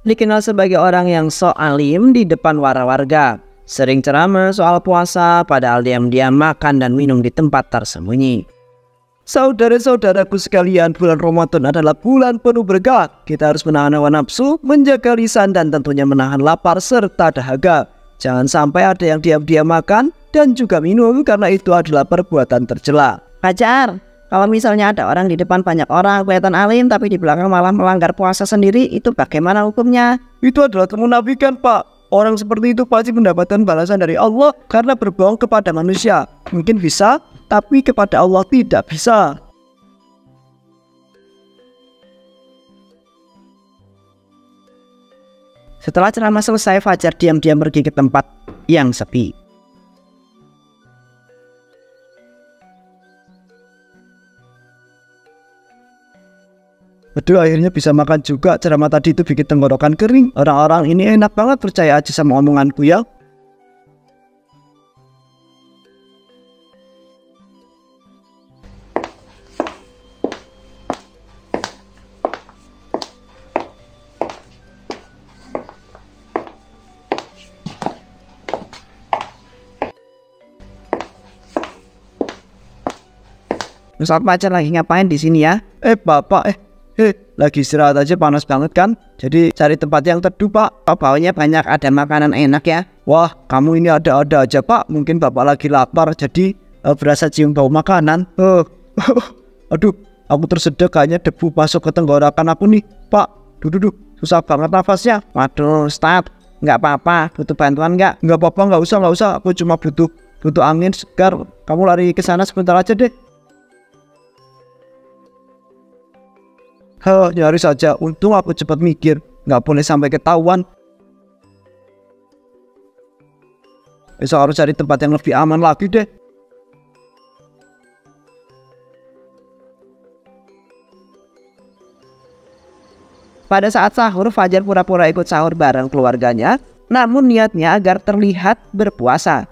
dikenal sebagai orang yang sok alim di depan warga. Sering ceramah soal puasa, padahal diam-diam makan dan minum di tempat tersembunyi. Saudara-saudaraku sekalian, bulan Ramadan adalah bulan penuh berkah. Kita harus menahan hawa nafsu, menjaga lisan, dan tentunya menahan lapar serta dahaga. Jangan sampai ada yang diam-diam makan dan juga minum, karena itu adalah perbuatan tercela. Fajar, kalau misalnya ada orang di depan banyak orang kelihatan alim tapi di belakang malah melanggar puasa sendiri, itu bagaimana hukumnya? Itu adalah kemunafikan, Pak. Orang seperti itu pasti mendapatkan balasan dari Allah karena berbohong kepada manusia. Mungkin bisa, tapi kepada Allah tidak bisa. Setelah ceramah selesai, Fajar diam-diam pergi ke tempat yang sepi. Aduh, akhirnya bisa makan juga. Ceramah tadi itu bikin tenggorokan kering. Orang-orang ini enak banget, percaya aja sama omonganku ya. Ustaz Fajar lagi ngapain di sini ya? Bapak, lagi istirahat aja, panas banget kan? Jadi cari tempat yang teduh, Pak. Baunya banyak, ada makanan enak ya? Wah, kamu ini ada-ada aja, Pak. Mungkin Bapak lagi lapar, jadi berasa cium bau makanan. Aduh, aku tersedek, kayaknya debu masuk ke tenggorokan aku nih, Pak. Duh, susah banget nafasnya. Waduh, Ustaz, nggak apa-apa, butuh bantuan nggak? Nggak apa-apa, nggak usah. Aku cuma butuh angin segar. Kamu lari ke sana sebentar aja deh. Nyaris saja. Untung aku cepat mikir, nggak boleh sampai ketahuan. Besok harus cari tempat yang lebih aman lagi deh. Pada saat sahur, Fajar pura-pura ikut sahur bareng keluarganya, namun niatnya agar terlihat berpuasa.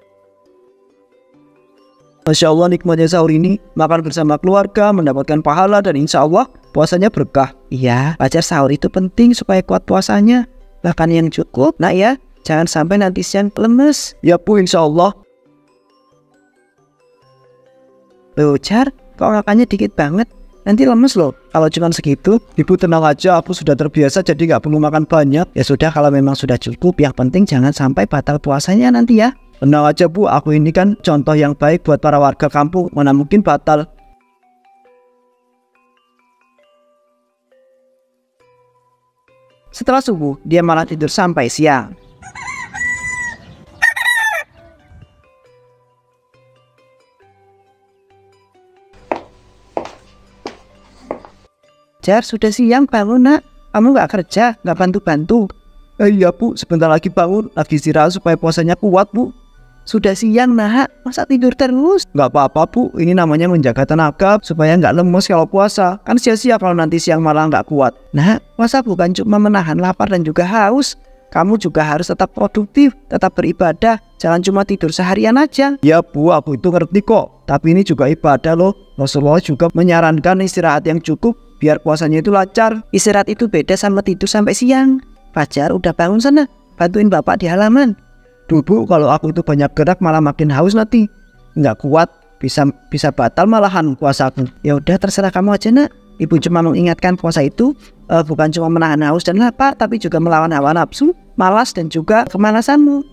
Masya Allah, nikmatnya sahur ini, makan bersama keluarga, mendapatkan pahala, dan insya Allah puasanya berkah. Iya, Fajar sahur itu penting supaya kuat puasanya. Bahkan yang cukup, nak ya, jangan sampai nanti siang lemes. Ya Bu, insya Allah. Loh Jar, kok makannya dikit banget? Nanti lemes loh kalau cuma segitu. Ibu tenang aja, aku sudah terbiasa jadi nggak perlu makan banyak. Ya sudah, kalau memang sudah cukup, yang penting jangan sampai batal puasanya nanti ya. Tenang aja Bu, aku ini kan contoh yang baik buat para warga kampung, mana mungkin batal. Setelah subuh, dia malah tidur sampai siang. Jar, sudah siang, bangun nak. Kamu nggak kerja, nggak bantu-bantu? Iya Bu, sebentar lagi bangun, lagi istirahat supaya puasanya kuat Bu. Sudah siang nak, masa tidur terus? Nggak apa-apa Bu, ini namanya menjaga tenaga supaya nggak lemes kalau puasa. Kan sia-sia kalau nanti siang malah nggak kuat. Nah, puasa bukan cuma menahan lapar dan juga haus. Kamu juga harus tetap produktif, tetap beribadah. Jangan cuma tidur seharian aja. Ya Bu, aku itu ngerti kok. Tapi ini juga ibadah loh. Rasulullah juga menyarankan istirahat yang cukup biar puasanya itu lancar. Istirahat itu beda sama tidur sampai siang. Fajar, udah bangun sana, bantuin bapak di halaman. Duh Bu, kalau aku itu banyak gerak malah makin haus nanti. Nggak kuat, bisa batal malahan puasaku. Ya udah, terserah kamu aja nak. Ibu cuma mengingatkan puasa itu bukan cuma menahan haus dan lapar, tapi juga melawan hawa nafsu, malas, dan juga kemalasanmu.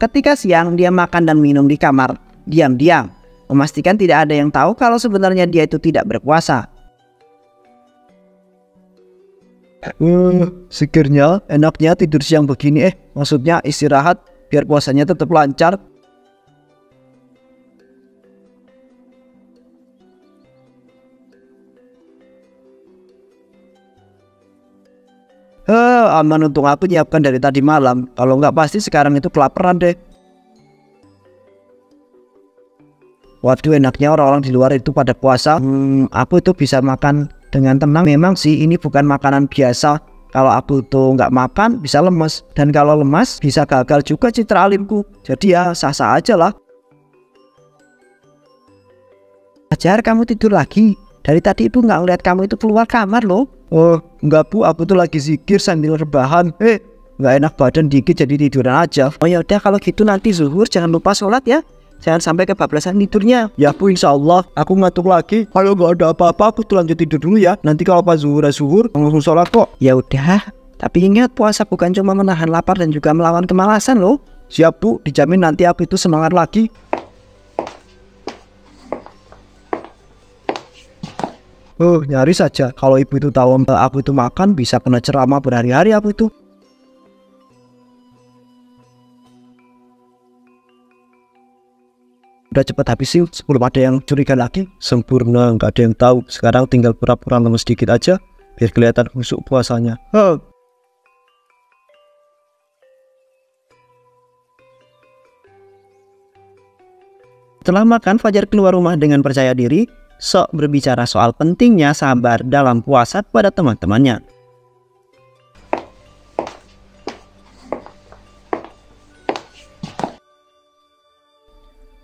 Ketika siang, dia makan dan minum di kamar, diam-diam, memastikan tidak ada yang tahu kalau sebenarnya dia itu tidak berpuasa. Segernya, enaknya tidur siang begini. Maksudnya istirahat biar puasanya tetap lancar. Aman, untung aku nyiapkan dari tadi malam. Kalau nggak pasti sekarang itu kelaparan deh. Waduh, enaknya orang-orang di luar itu pada puasa. Aku itu bisa makan dengan tenang. Memang sih ini bukan makanan biasa. Kalau aku tuh nggak makan bisa lemes. Dan kalau lemas bisa gagal juga citra alimku. Jadi ya sah-sah aja lah. Fajar, kamu tidur lagi? Dari tadi Ibu nggak ngeliat kamu itu keluar kamar loh. Oh enggak Bu, aku tuh lagi zikir sambil rebahan. Nggak enak badan dikit jadi tiduran aja. Oh ya udah, kalau gitu nanti zuhur jangan lupa sholat ya. Jangan sampai kebablasan tidurnya. Ya Bu, insya Allah. Aku ngantuk lagi. Kalau nggak ada apa-apa aku tuh lanjut tidur dulu ya. Nanti kalau pas zuhur langsung sholat kok. Ya udah, tapi ingat puasa bukan cuma menahan lapar dan juga melawan kemalasan loh. Siap Bu, dijamin nanti aku itu semangat lagi. Nyaris saja kalau Ibu itu tahu aku itu makan bisa kena ceramah berhari-hari aku itu. Udah cepet habisin sebelum ada yang curiga lagi. Sempurna, nggak ada yang tahu. Sekarang tinggal pura-pura lemes sedikit aja biar kelihatan khusyuk puasanya. Setelah makan, Fajar keluar rumah dengan percaya diri. Sok berbicara soal pentingnya sabar dalam puasa pada teman-temannya.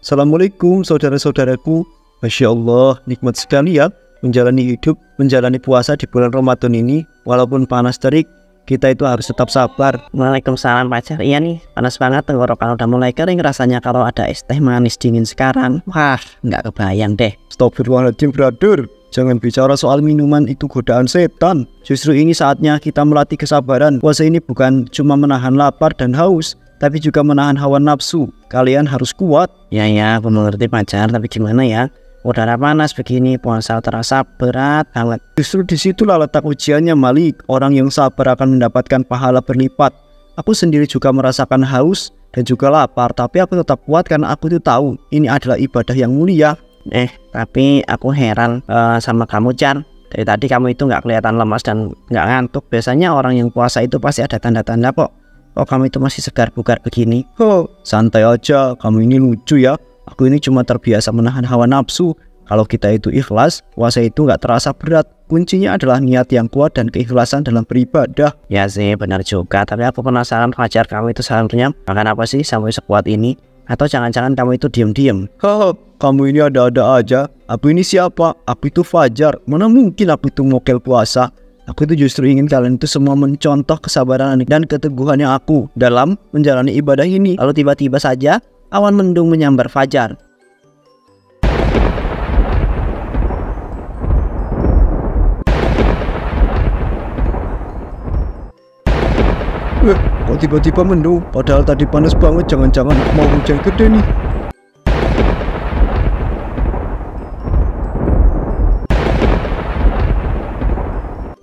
Assalamualaikum saudara-saudaraku. Masya Allah, nikmat sekali ya menjalani hidup, menjalani puasa di bulan Ramadan ini. Walaupun panas terik, kita itu harus tetap sabar. Waalaikumsalam Fajar. Iya nih, panas banget, tenggorokan udah mulai kering rasanya kalau ada es teh manis dingin sekarang. Wah, nggak kebayang deh. Astagfirullahaladzim brother, jangan bicara soal minuman, itu godaan setan. Justru ini saatnya kita melatih kesabaran. Puasa ini bukan cuma menahan lapar dan haus, tapi juga menahan hawa nafsu. Kalian harus kuat. Ya, aku mengerti Fajar, tapi gimana ya? Udara panas begini, puasa terasa berat banget. Justru disitulah letak ujiannya Malik. Orang yang sabar akan mendapatkan pahala berlipat. Aku sendiri juga merasakan haus dan juga lapar, tapi aku tetap kuat karena aku itu tahu ini adalah ibadah yang mulia. Tapi aku heran sama kamu Chan. Dari tadi kamu itu nggak kelihatan lemas dan nggak ngantuk. Biasanya orang yang puasa itu pasti ada tanda-tanda kok. Kok kamu itu masih segar bugar begini? Santai aja, kamu ini lucu ya. Aku ini cuma terbiasa menahan hawa nafsu. Kalau kita itu ikhlas, puasa itu nggak terasa berat. Kuncinya adalah niat yang kuat dan keikhlasan dalam beribadah. Ya sih, benar juga. Tapi aku penasaran Fajar, kamu itu seharusnya makan apa sih sampai sekuat ini? Atau jangan-jangan kamu itu diem-diem? Kamu ini ada-ada aja. Aku ini siapa? Aku itu Fajar. Mana mungkin aku itu mokel puasa? Aku itu justru ingin kalian itu semua mencontoh kesabaran dan keteguhannya aku dalam menjalani ibadah ini. Lalu tiba-tiba saja awan mendung menyambar Fajar. Kok tiba-tiba mendung? Padahal tadi panas banget. Jangan-jangan mau hujan gede nih.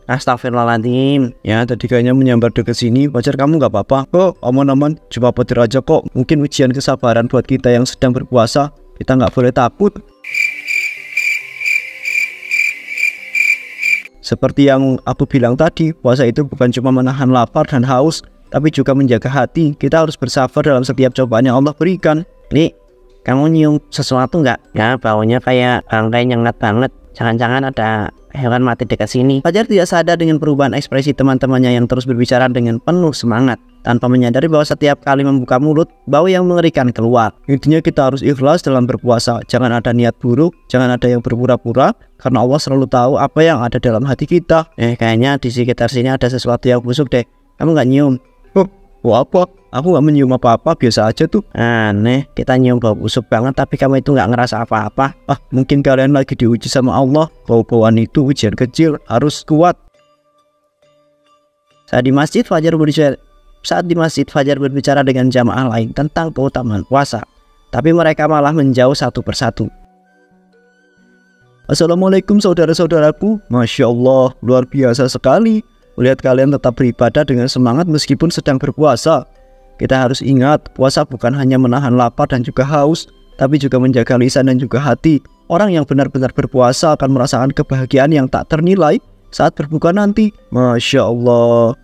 Astagfirullahaladzim. Ya tadi kayaknya menyambar dekat sini. Fajar, kamu nggak apa-apa kok, aman-aman. Cuma petir aja kok. Mungkin ujian kesabaran buat kita yang sedang berpuasa. Kita nggak boleh takut. Seperti yang aku bilang tadi, puasa itu bukan cuma menahan lapar dan haus, tapi juga menjaga hati. Kita harus bersabar dalam setiap cobaan yang Allah berikan. Li, kamu nyium sesuatu nggak? Ya, baunya kayak bangkai nyengat banget. Jangan-jangan ada hewan mati dekat sini. Fajar tidak sadar dengan perubahan ekspresi teman-temannya yang terus berbicara dengan penuh semangat, tanpa menyadari bahwa setiap kali membuka mulut, bau yang mengerikan keluar. Intinya kita harus ikhlas dalam berpuasa. Jangan ada niat buruk, jangan ada yang berpura-pura, karena Allah selalu tahu apa yang ada dalam hati kita. Kayaknya di sekitar sini ada sesuatu yang busuk deh. Kamu nggak nyium? Apa? Aku nggak menyium apa-apa, biasa aja tuh. Aneh, kita nyium bau busuk banget tapi kamu itu nggak ngerasa apa-apa. Mungkin kalian lagi diuji sama Allah. Bau-bauan itu ujian kecil, harus kuat. Saat di masjid Fajar berbicara dengan jamaah lain tentang keutamaan puasa, tapi mereka malah menjauh satu persatu. Assalamualaikum saudara-saudaraku. Masya Allah, luar biasa sekali melihat kalian tetap beribadah dengan semangat meskipun sedang berpuasa. Kita harus ingat, puasa bukan hanya menahan lapar dan juga haus, tapi juga menjaga lisan dan juga hati. Orang yang benar-benar berpuasa akan merasakan kebahagiaan yang tak ternilai saat berbuka nanti. Masya Allah.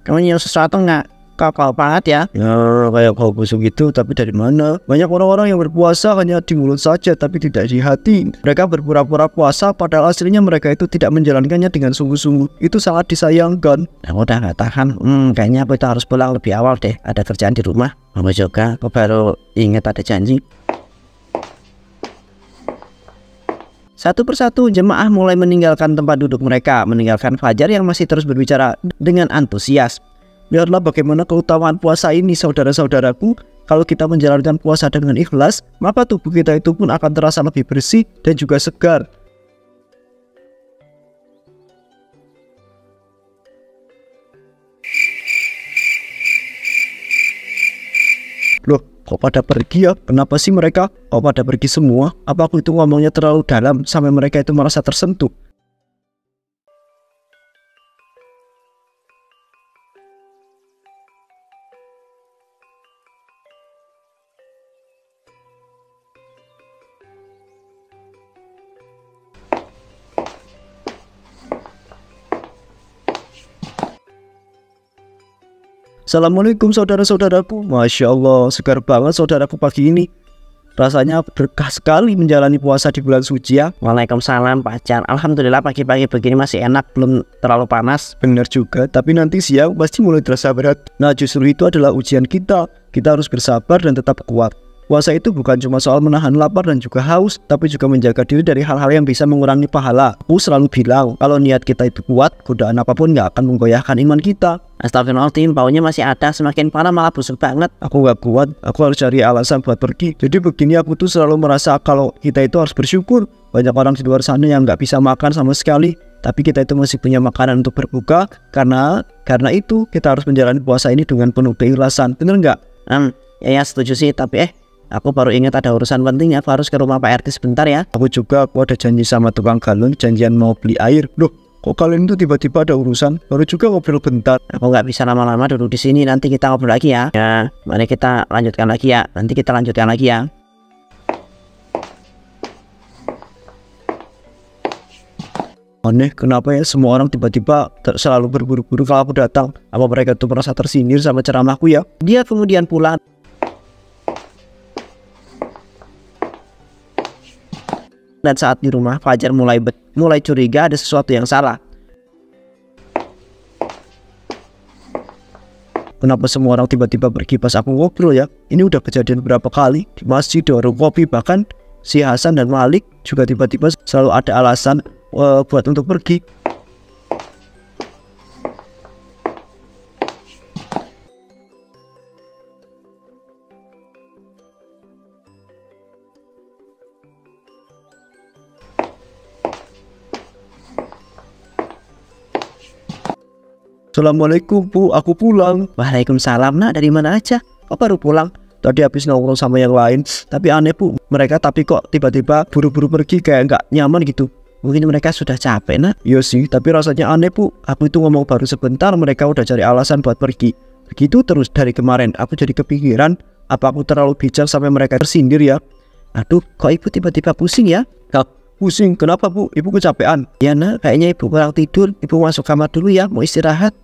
Kamu nyium sesuatu nggak? Kok bau banget ya? Ya, kayak bau busuk gitu, tapi dari mana? Banyak orang-orang yang berpuasa hanya di mulut saja, tapi tidak di hati. Mereka berpura-pura puasa, padahal aslinya mereka itu tidak menjalankannya dengan sungguh-sungguh. Itu sangat disayangkan. Aku udah nggak tahan. Kayaknya aku itu harus pulang lebih awal deh. Ada kerjaan di rumah. Mama juga, aku baru ingat ada janji. Satu persatu jemaah mulai meninggalkan tempat duduk mereka, meninggalkan Fajar yang masih terus berbicara dengan antusias. Lihatlah bagaimana keutamaan puasa ini saudara-saudaraku. Kalau kita menjalankan puasa dengan ikhlas, maka tubuh kita itu pun akan terasa lebih bersih dan juga segar. Loh, kok pada pergi ya? Kenapa sih mereka? Kok pada pergi semua? Apa aku itu ngomongnya terlalu dalam sampai mereka itu merasa tersentuh? Assalamualaikum saudara-saudaraku. Masya Allah, segar banget saudaraku pagi ini. Rasanya berkah sekali menjalani puasa di bulan suci ya. Waalaikumsalam pacar. Alhamdulillah pagi-pagi begini masih enak, belum terlalu panas. Benar juga, tapi nanti siang pasti mulai terasa berat. Nah justru itu adalah ujian kita. Kita harus bersabar dan tetap kuat. Puasa itu bukan cuma soal menahan lapar dan juga haus, tapi juga menjaga diri dari hal-hal yang bisa mengurangi pahala. Aku selalu bilang, kalau niat kita itu kuat, godaan apapun gak akan menggoyahkan iman kita. Astagfirullahaladzim, baunya masih ada, semakin parah malah busuk banget. Aku gak kuat, aku harus cari alasan buat pergi. Jadi begini, aku tuh selalu merasa kalau kita itu harus bersyukur. Banyak orang di luar sana yang gak bisa makan sama sekali, tapi kita itu masih punya makanan untuk berbuka. Karena itu kita harus menjalani puasa ini dengan penuh keikhlasan. Bener gak? Ya setuju sih, tapi aku baru ingat ada urusan penting, aku harus ke rumah Pak RT sebentar ya. Aku ada janji sama tukang galon, janjian mau beli air. Loh, kok kalian itu tiba-tiba ada urusan? Baru juga ngobrol bentar. Aku nggak bisa lama-lama duduk di sini, nanti kita ngobrol lagi ya. Ya, mari kita lanjutkan lagi ya. Nanti kita lanjutkan lagi ya. Aneh, kenapa ya semua orang tiba-tiba selalu berburu-buru kalau aku datang? Apa mereka tuh merasa tersindir sama ceramahku ya? Dia kemudian pulang. Dan saat di rumah, Fajar mulai curiga ada sesuatu yang salah. Kenapa semua orang tiba-tiba pergi pas aku ngobrol ya? Ini udah kejadian berapa kali di masjid, di warung kopi, bahkan si Hasan dan Malik juga tiba-tiba selalu ada alasan buat untuk pergi. Assalamualaikum Bu, aku pulang. Waalaikumsalam nak, dari mana aja? Kok baru pulang? Tadi habis nongkrong sama yang lain. Tapi aneh Bu, mereka kok tiba-tiba buru-buru pergi kayak nggak nyaman gitu. Mungkin mereka sudah capek nak. Iya sih, tapi rasanya aneh Bu. Aku itu ngomong baru sebentar, mereka udah cari alasan buat pergi. Begitu terus dari kemarin, aku jadi kepikiran, apa aku terlalu bijak sampai mereka tersindir ya? Aduh, kok ibu tiba-tiba pusing ya? Pusing, kenapa Bu? Ibu kecapean? Ya nak, kayaknya ibu kurang tidur. Ibu masuk kamar dulu ya, mau istirahat.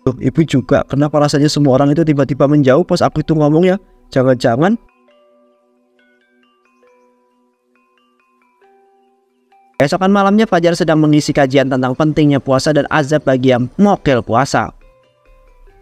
Loh, ibu juga, kenapa rasanya semua orang itu tiba-tiba menjauh pas aku itu ngomong ya? Jangan-jangan Keesokan malamnya Fajar sedang mengisi kajian tentang pentingnya puasa dan azab bagi yang mokel puasa.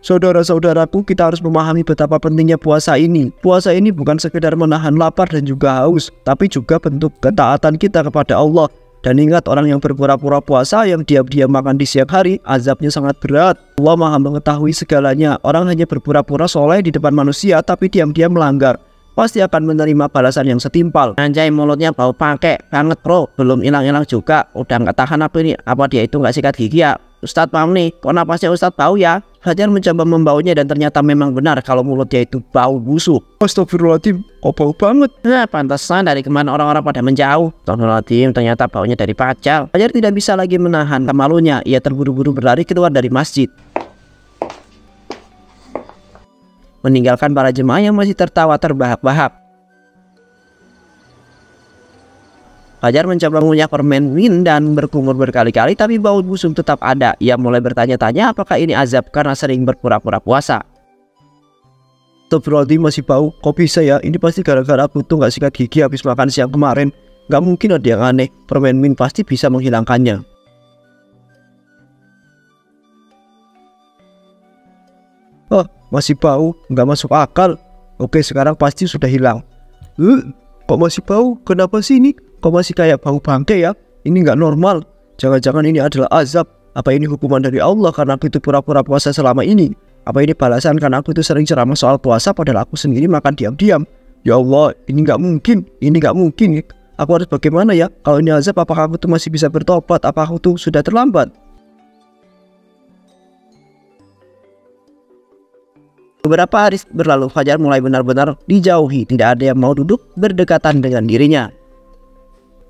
Saudara-saudaraku, kita harus memahami betapa pentingnya puasa ini. Puasa ini bukan sekedar menahan lapar dan juga haus, tapi juga bentuk ketaatan kita kepada Allah. Dan ingat, orang yang berpura-pura puasa, yang diam-diam makan di siang hari, azabnya sangat berat. Allah Maha mengetahui segalanya. Orang hanya berpura-pura soleh di depan manusia, tapi diam-diam melanggar, pasti akan menerima balasan yang setimpal. Anjay, mulutnya bau pakai banget bro. Belum hilang-hilang juga, udah nggak tahan apa ini. Apa dia itu nggak sikat gigi ya? Ustadz paham nih, kok napasnya Ustadz bau ya? Fajar mencoba membaunya dan ternyata memang benar kalau mulutnya itu bau busuk. Astagfirullahaladzim, kok bau banget? Nah, pantesan dari kemarin orang-orang pada menjauh. Astagfirullahaladzim, ternyata baunya dari pacar. Fajar tidak bisa lagi menahan malunya. Ia terburu-buru berlari keluar dari masjid, meninggalkan para jemaah yang masih tertawa terbahak-bahak. Fajar mencoba mengunyah permen min dan berkumur berkali-kali, tapi bau busuk tetap ada. Ia mulai bertanya-tanya apakah ini azab karena sering berpura-pura puasa. Astagfirullahaladzim, masih bau. Kok bisa ya? Ini pasti gara-gara aku tuh nggak sikat gigi habis makan siang kemarin. Nggak mungkin ada yang aneh. Permen min pasti bisa menghilangkannya. Oh, masih bau. Nggak masuk akal. Oke, sekarang pasti sudah hilang. Kok masih bau? Kenapa sih ini? Kok masih kayak bau bangke ya? Ini nggak normal. Jangan-jangan ini adalah azab. Apa ini hukuman dari Allah karena aku itu pura-pura puasa selama ini? Apa ini balasan karena aku itu sering ceramah soal puasa padahal aku sendiri makan diam-diam? Ya Allah, ini nggak mungkin. Ini nggak mungkin. Aku harus bagaimana ya? Kalau ini azab, apakah aku tuh masih bisa bertobat? Apakah aku tuh sudah terlambat? Beberapa hari berlalu, Fajar mulai benar-benar dijauhi. Tidak ada yang mau duduk berdekatan dengan dirinya.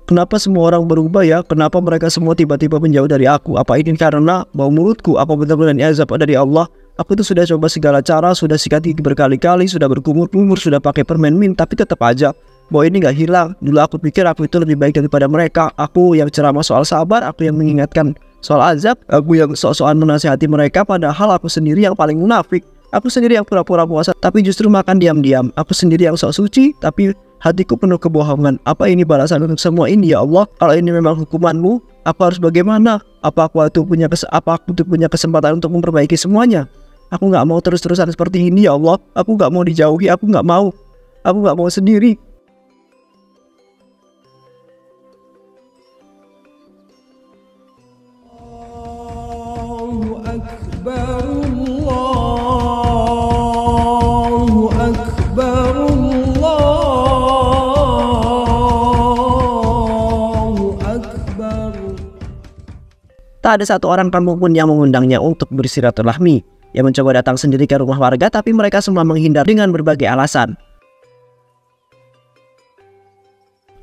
Kenapa semua orang berubah ya? Kenapa mereka semua tiba-tiba menjauh dari aku? Apa ini karena bau mulutku? Apa benar-benar ini azab dari Allah? Aku tuh sudah coba segala cara, sudah sikat gigi berkali-kali, sudah berkumur-kumur, sudah pakai permen mint, tapi tetap aja bau ini nggak hilang. Dulu aku pikir aku itu lebih baik daripada mereka. Aku yang ceramah soal sabar, aku yang mengingatkan soal azab, aku yang sok-sokan menasihati mereka, padahal aku sendiri yang paling munafik. Aku sendiri yang pura-pura puasa, tapi justru makan diam-diam. Aku sendiri yang sok suci, tapi hatiku penuh kebohongan. Apa ini balasan untuk semua ini ya Allah? Kalau ini memang hukumanmu, aku harus bagaimana? Apa aku tuh punya kesempatan untuk memperbaiki semuanya? Aku nggak mau terus-terusan seperti ini ya Allah. Aku nggak mau dijauhi, aku nggak mau. Aku nggak mau sendiri. Allahu Akbar, Allahu Akbar, Allahu Akbar. Tak ada satu orang kampung pun yang mengundangnya untuk bersilaturahmi. Ia mencoba datang sendiri ke rumah warga, tapi mereka semua menghindar dengan berbagai alasan.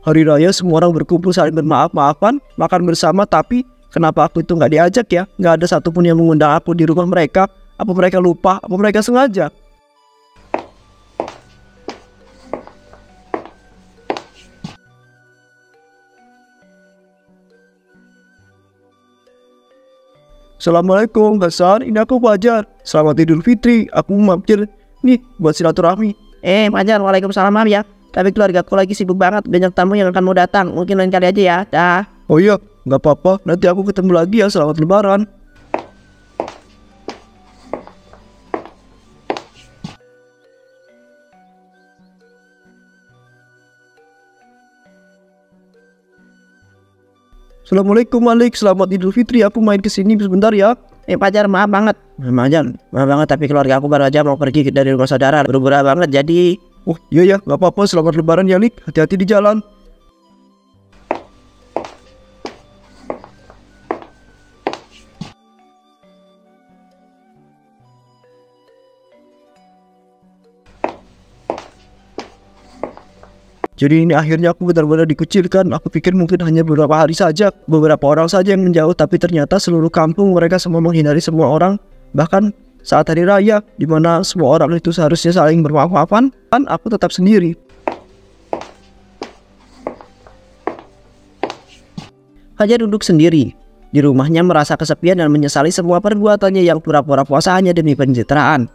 Hari raya semua orang berkumpul saling bermaaf-maafan, makan bersama, tapi kenapa aku itu nggak diajak ya? Nggak ada satupun yang mengundang aku di rumah mereka. Apa mereka lupa? Apa mereka sengaja? Assalamualaikum Hasan, ini aku Fajar. Selamat Idul Fitri, aku mampir nih buat silaturahmi. Fajar, waalaikumsalam, maaf ya. Tapi keluarga aku lagi sibuk banget, banyak tamu yang akan mau datang. Mungkin lain kali aja ya, dah. Oh iya, nggak apa-apa, nanti aku ketemu lagi ya, selamat lebaran. Assalamualaikum Malik, selamat Idul Fitri, aku main kesini sebentar ya. Fajar, maaf banget. Maaf banget, tapi keluarga aku baru aja mau pergi dari rumah saudara. Buru-buru banget, jadi... Oh iya ya, nggak apa-apa, selamat lebaran ya Lik, hati-hati di jalan. Jadi ini akhirnya aku benar-benar dikucilkan. Aku pikir mungkin hanya beberapa hari saja, beberapa orang saja yang menjauh, tapi ternyata seluruh kampung mereka semua menghindari semua orang. Bahkan saat hari raya, di mana semua orang itu seharusnya saling bermaaf-maafan, kan aku tetap sendiri. Fajar duduk sendiri di rumahnya, merasa kesepian dan menyesali semua perbuatannya yang pura-pura puasa hanya demi pencitraan.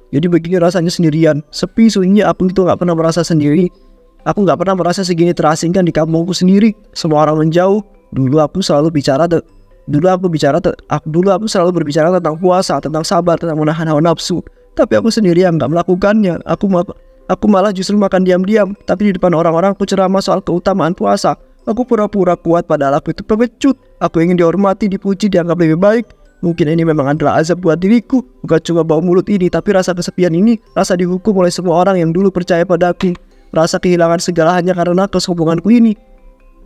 Jadi begini rasanya sendirian, sepi sunyi. Aku itu nggak pernah merasa sendiri. Aku nggak pernah merasa segini terasingkan di kampungku sendiri. Semua orang menjauh. Dulu aku selalu berbicara tentang puasa, tentang sabar, tentang menahan hawa nafsu. Tapi aku sendiri yang nggak melakukannya. Aku malah justru makan diam-diam. Tapi di depan orang-orang aku ceramah soal keutamaan puasa. Aku pura-pura kuat padahal aku itu pengecut. Aku ingin dihormati, dipuji, dianggap lebih baik. Mungkin ini memang adalah azab buat diriku. Bukan cuma bau mulut ini, tapi rasa kesepian ini, rasa dihukum oleh semua orang yang dulu percaya padaku, rasa kehilangan segala hanya karena kesombonganku ini.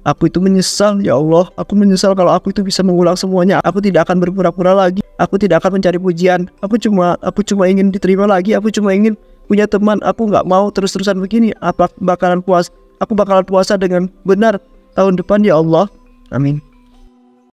Aku itu menyesal, ya Allah. Aku menyesal kalau aku itu bisa mengulang semuanya. Aku tidak akan berpura-pura lagi. Aku tidak akan mencari pujian. Aku cuma ingin diterima lagi. Aku cuma ingin punya teman. Aku nggak mau terus-terusan begini. Aku bakalan puasa dengan benar tahun depan, ya Allah. Amin.